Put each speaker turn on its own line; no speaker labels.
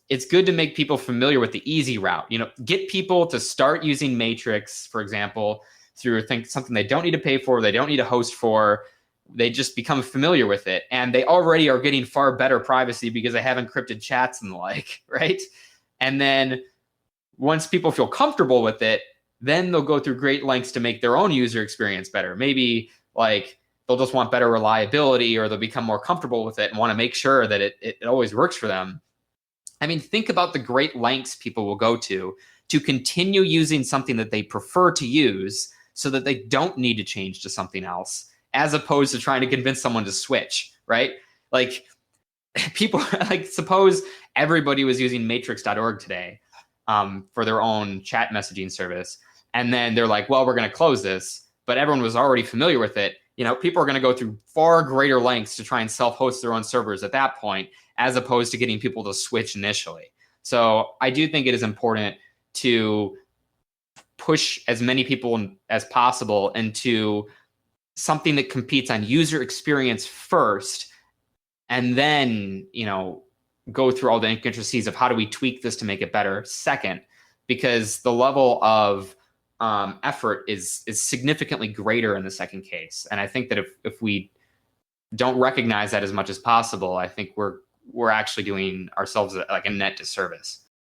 it's good to make people familiar with the easy route. Get people to start using Matrix, for example, through something they don't need to pay for, they don't need a host for. They just become familiar with it, and they already are getting far better privacy because they have encrypted chats and the like, right? And then once people feel comfortable with it, then they'll go through great lengths to make their own user experience better. Maybe like they'll just want better reliability, or they'll become more comfortable with it and want to make sure that it always works for them. I mean, think about the great lengths people will go to continue using something that they prefer to use so that they don't need to change to something else, as opposed to trying to convince someone to switch, right? Like people, like suppose everybody was using matrix.org today for their own chat messaging service. And then they're like, well, we're going to close this, but everyone was already familiar with it. People are going to go through far greater lengths to try and self-host their own servers at that point, as opposed to getting people to switch initially. So I do think it is important to push as many people as possible into something that competes on user experience first, and then, go through all the intricacies of how do we tweak this to make it better second, because the level of effort is significantly greater in the second case. And I think that if we don't recognize that as much as possible, I think we're actually doing ourselves like a net disservice.